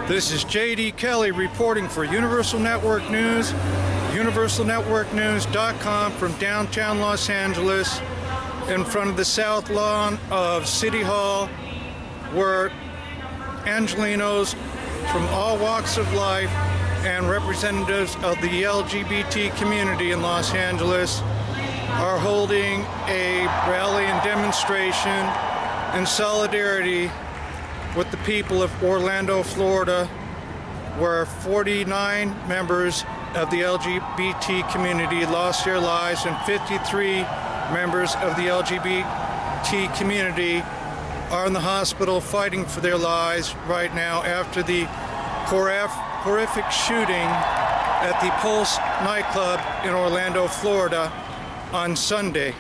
This is J.D. Kelly reporting for Universal Network News, universalnetworknews.com from downtown Los Angeles in front of the South Lawn of City Hall, where Angelenos from all walks of life and representatives of the LGBT community in Los Angeles are holding a rally and demonstration in solidarity with the people of Orlando, Florida, where 49 members of the LGBT community lost their lives and 53 members of the LGBT community are in the hospital fighting for their lives right now after the horrific shooting at the Pulse nightclub in Orlando, Florida on Sunday.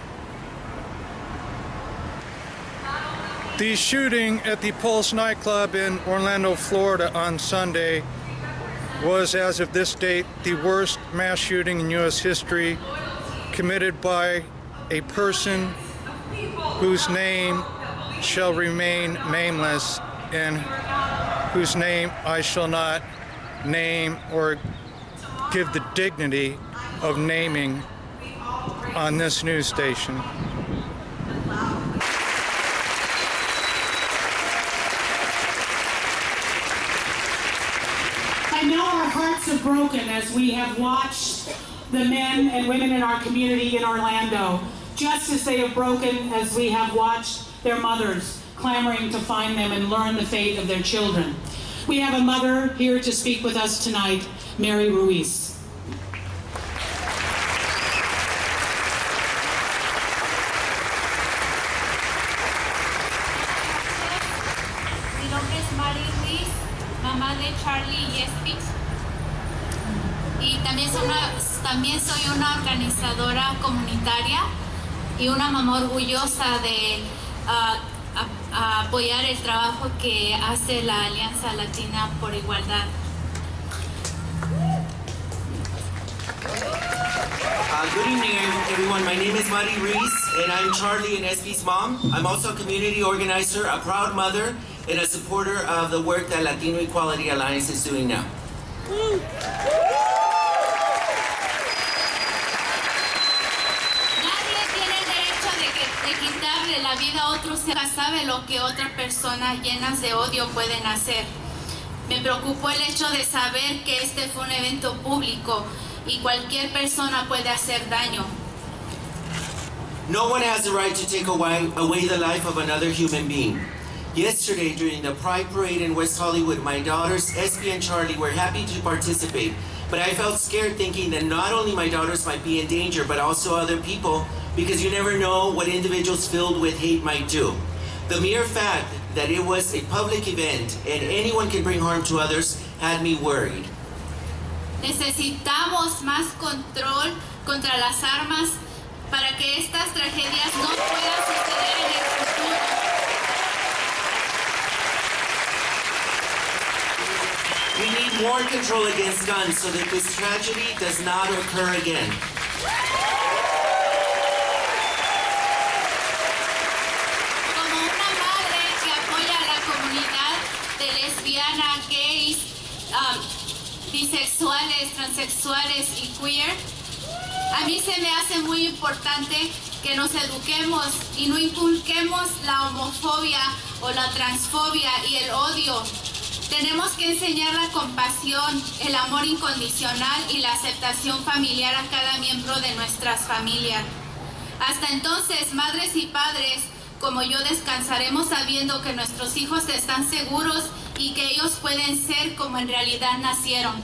The shooting at the Pulse nightclub in Orlando, Florida on Sunday was, as of this date, the worst mass shooting in U.S. history committed by a person whose name shall remain nameless and whose name I shall not name or give the dignity of naming on this news station. I know our hearts are broken as we have watched the men and women in our community in Orlando, just as they have broken as we have watched their mothers clamoring to find them and learn the fate of their children. We have a mother here to speak with us tonight, Mary Ruiz. Mi nombre es Mary Ruiz, mamá de Charlie y Espi. Y también soy una organizadora comunitaria y una mamá orgullosa de apoyar el trabajo que hace la Alianza Latina por Igualdad. Good evening, everyone. My name is Mari Ruiz, and I'm Charlie and Espi's mom. I'm also a community organizer, a proud mother, and a supporter of the work that Latino Equality Alliance is doing now. De quitarle la vida a otros, sabe lo que otras personas llenas de odio pueden hacer. Me preocupó el hecho de saber que este fue un evento público y cualquier persona puede hacer daño. No one has the right to take away the life of another human being. Yesterday, during the Pride Parade in West Hollywood, my daughters, Espi and Charlie, were happy to participate, but I felt scared thinking that not only my daughters might be in danger, but also other people, because you never know what individuals filled with hate might do. The mere fact that it was a public event and anyone can bring harm to others had me worried. Necesitamos más control contra las armas para que estas tragedias no puedan suceder en el futuro. We need more control against guns so that this tragedy does not occur again. Lesbiana, gays, bisexuales, transexuales y queer, a mí se me hace muy importante que nos eduquemos y no inculquemos la homofobia o la transfobia y el odio. Tenemos que enseñar la compasión, el amor incondicional y la aceptación familiar a cada miembro de nuestras familias. Hasta entonces, madres y padres como yo descansaremos sabiendo que nuestros hijos están seguros y que ellos pueden ser como en realidad nacieron.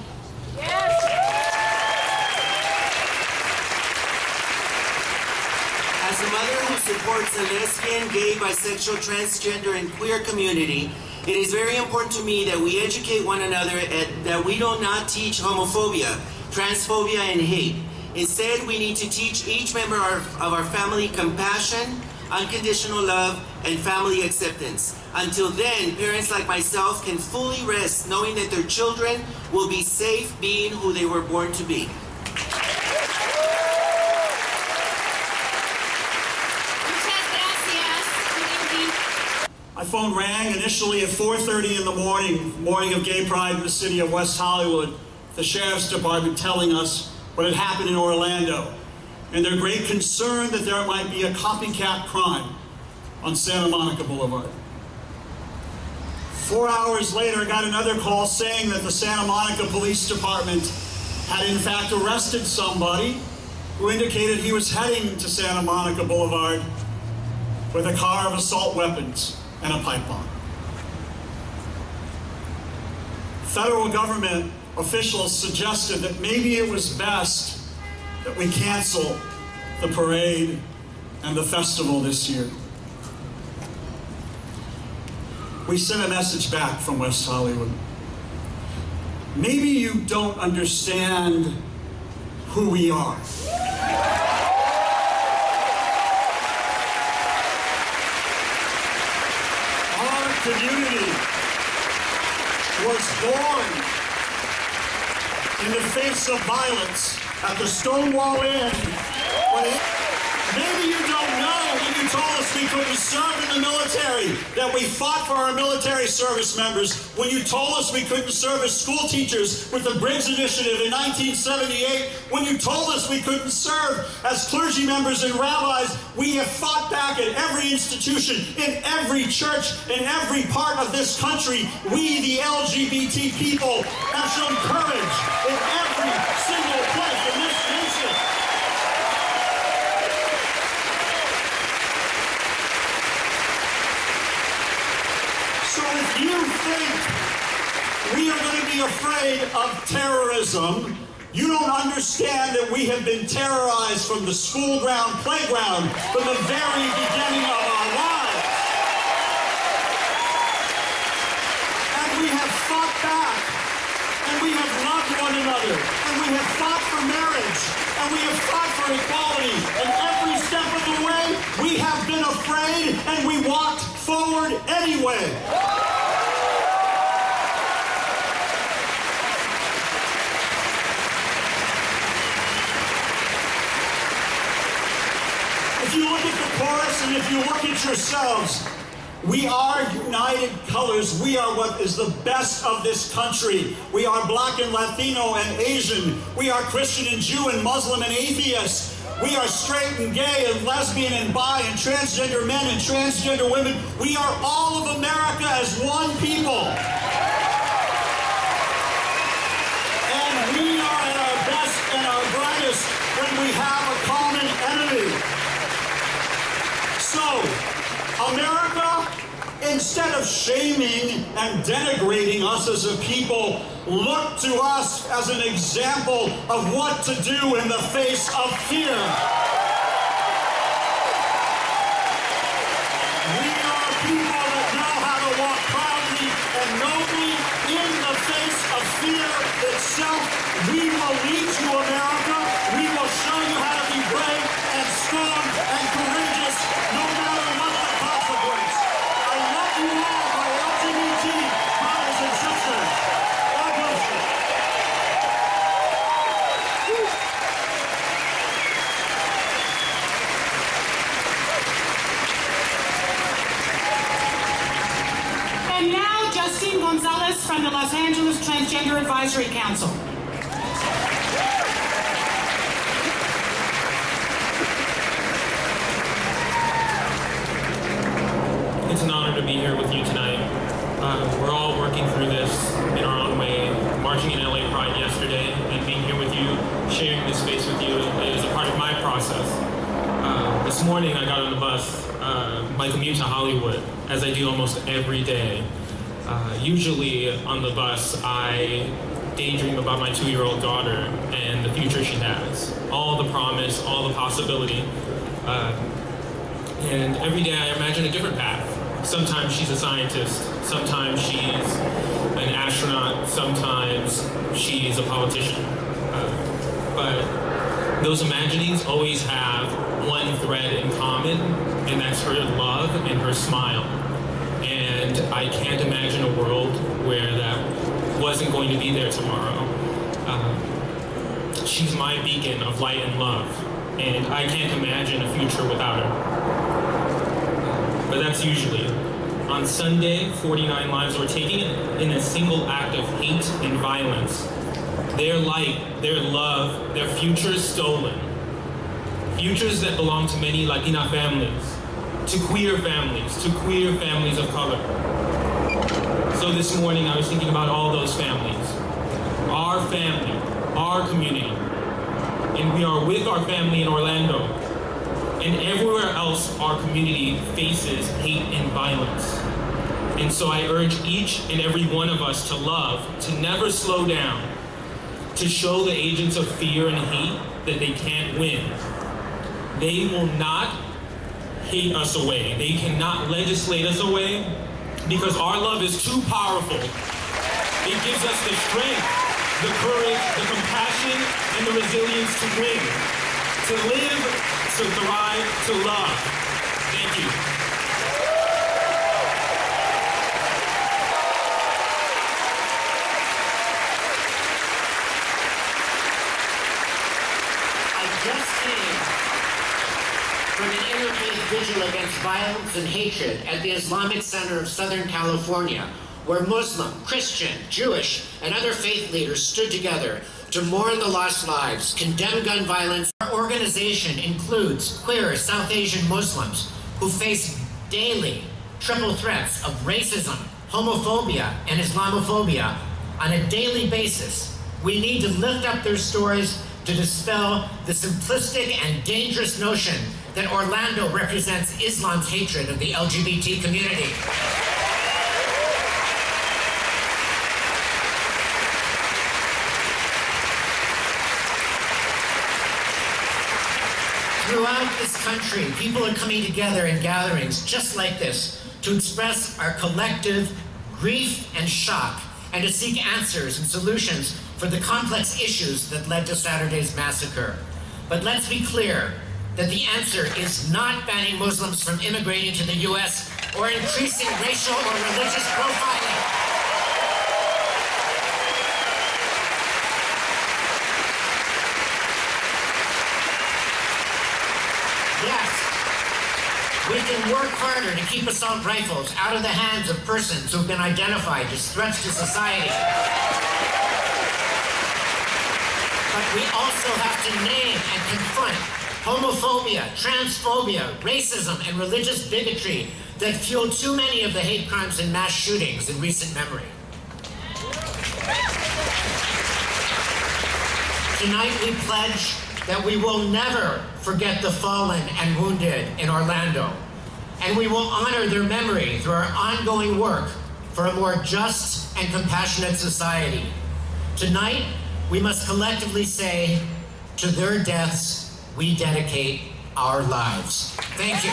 As a mother who supports the lesbian, gay, bisexual, transgender, and queer community, it is very important to me that we educate one another and that we do not teach homophobia, transphobia, and hate. Instead, we need to teach each member of our family compassion, unconditional love, and family acceptance. Until then, parents like myself can fully rest knowing that their children will be safe being who they were born to be. phone rang initially at 4:30 in the morning of Gay Pride in the city of West Hollywood, the Sheriff's Department telling us what had happened in Orlando, and their great concern that there might be a copycat crime on Santa Monica Boulevard. 4 hours later, I got another call saying that the Santa Monica Police Department had in fact arrested somebody who indicated he was heading to Santa Monica Boulevard with a car of assault weapons and a pipe bomb. Federal government officials suggested that maybe it was best that we cancel the parade and the festival this year. We sent a message back from West Hollywood. Maybe you don't understand who we are. Our community was born in the face of violence at the Stonewall Inn. Maybe you don't know when you told us we couldn't serve in the military, that we fought for our military service members, when you told us we couldn't serve as school teachers with the Briggs Initiative in 1978, when you told us we couldn't serve as clergy members and rabbis. We have fought back at every institution, in every church, in every part of this country. We, the LGBT people, have shown courage in every single place in this nation. So if you think we are going to be afraid of terrorism, you don't understand that we have been terrorized from the school ground, playground, from the very beginning of our lives. And we have fought back, and we have loved one another, and we have fought for marriage, and we have fought for equality, and every step of the way, we have been afraid, and we walked forward anyway. If you look at the chorus and if you look at yourselves, we are united colors. We are what is the best of this country. We are Black and Latino and Asian. We are Christian and Jew and Muslim and atheist. We are straight and gay and lesbian and bi and transgender men and transgender women. We are all of America as one people. And we are at our best and our brightest when we have a common enemy. So, America, instead of shaming and denigrating us as a people, look to us as an example of what to do in the face of fear. We are people that know how to walk proudly and nobly in the face of fear itself. We will lead you, America. We will show you how to be brave and strong and courageous, no matter what the consequence. I love you all, my LGBT brothers and sisters. God bless you. And now, Justine Gonzalez from the Los Angeles Transgender Advisory Council. It's an honor to be here with you tonight. We're all working through this in our own way. Marching in LA Pride yesterday and being here with you, sharing this space with you is a part of my process. This morning I got on the bus, my commute to Hollywood, as I do almost every day. Usually on the bus I daydream about my 2-year-old daughter and the future she has. All the promise, all the possibility. And every day I imagine a different path. Sometimes she's a scientist, sometimes she's an astronaut, sometimes she's a politician. But those imaginings always have one thread in common, and that's her love and her smile. And I can't imagine a world where that wasn't going to be there tomorrow. She's my beacon of light and love, and I can't imagine a future without her. But that's usually. On Sunday, 49 lives were taken in a single act of hate and violence. Their light, their love, their futures stolen. Futures that belong to many Latina families, to queer families of color. So this morning I was thinking about all those families, our family, our community. And we are with our family in Orlando. And everywhere else our community faces hate and violence. And so I urge each and every one of us to love, to never slow down, to show the agents of fear and hate that they can't win. They will not hate us away. They cannot legislate us away because our love is too powerful. It gives us the strength, the courage, the compassion, and the resilience to win, to live, to thrive, to love. Thank you. From an interfaith vigil against violence and hatred at the Islamic Center of Southern California, where Muslim, Christian, Jewish, and other faith leaders stood together to mourn the lost lives, condemn gun violence. Our organization includes queer South Asian Muslims who face daily triple threats of racism, homophobia, and Islamophobia on a daily basis. We need to lift up their stories to dispel the simplistic and dangerous notion that Orlando represents Islam's hatred of the LGBT community. Throughout this country, people are coming together in gatherings just like this to express our collective grief and shock and to seek answers and solutions for the complex issues that led to Saturday's massacre. But let's be clear that the answer is not banning Muslims from immigrating to the U.S. or increasing racial or religious profiling. Yes, we can work harder to keep assault rifles out of the hands of persons who have been identified as threats to society. But we also have to name and confront homophobia, transphobia, racism, and religious bigotry that fuel too many of the hate crimes and mass shootings in recent memory. Tonight we pledge that we will never forget the fallen and wounded in Orlando, and we will honor their memory through our ongoing work for a more just and compassionate society. Tonight, we must collectively say, to their deaths, we dedicate our lives. Thank you.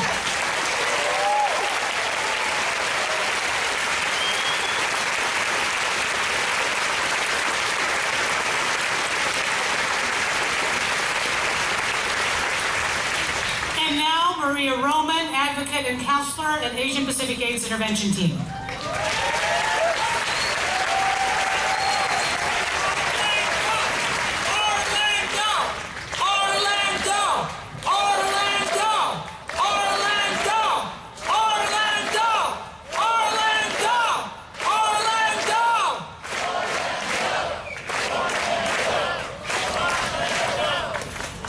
And now, Maria Roman, advocate and counselor at Asian Pacific AIDS Intervention Team.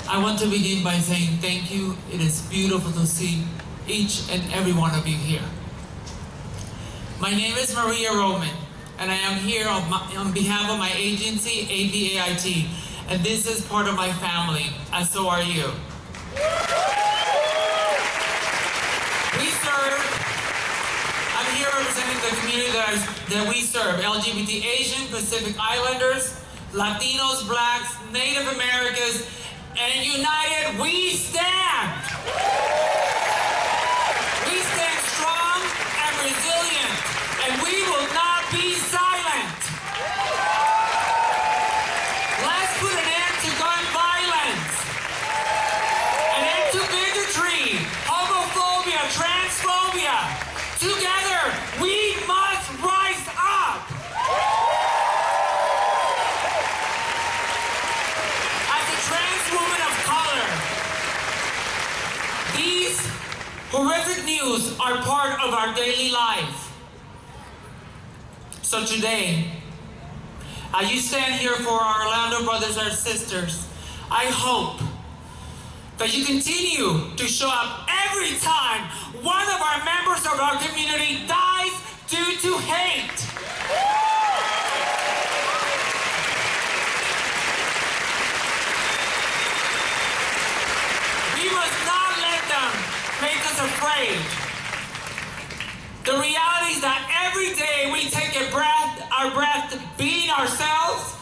I want to begin by saying thank you. It is beautiful to see each and every one of you here. My name is Maria Roman, and I am here on behalf of my agency, APAIT, and this is part of my family, and so are you. We serve, I'm here representing the community that we serve, LGBT Asian, Pacific Islanders, Latinos, Blacks, Native Americans, and united, we stand! We stand strong and resilient, and we will not be silent. Let's put an end to gun violence, an end to bigotry, homophobia, transphobia. Together, we must rise up. As a trans woman of color, these Horrific news are part of our daily life. So today, as you stand here for our Orlando brothers and sisters, I hope that you continue to show up every time one of our members of our community dies due to hate. We must not let them make us afraid. The reality is that every day we take our breath being ourselves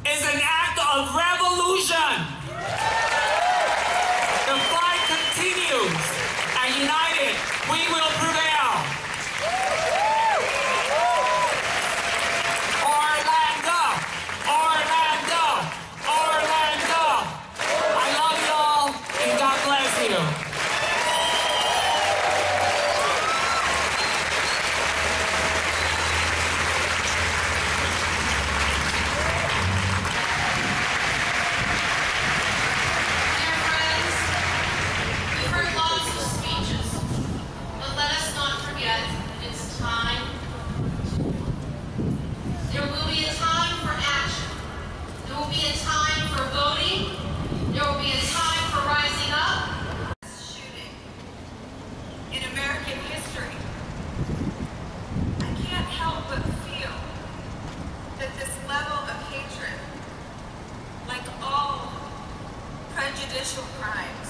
is an act of revolution. The fight continues, and united, we will prevail. Orlando, Orlando, Orlando. I love you all, and God bless you. Prejudicial crimes.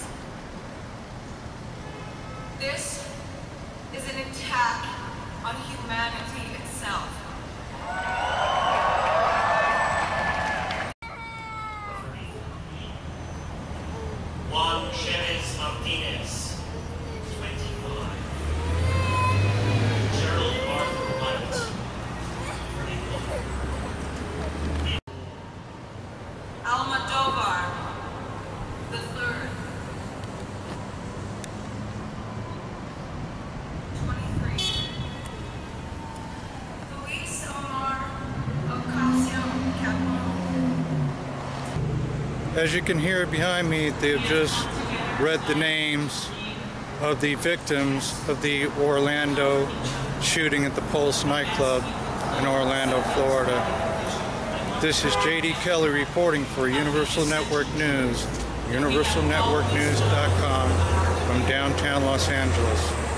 This is an attack on humanity itself. Juan Chavez Martinez, 25. Gerald Arthur White, 31. Almodovar the third, 23. Luis Omar Ocasio-Capital. As you can hear behind me, they've just read the names of the victims of the Orlando shooting at the Pulse nightclub in Orlando, Florida. This is J.D. Kelly reporting for Universal Network News, universalnetworknews.com from downtown Los Angeles.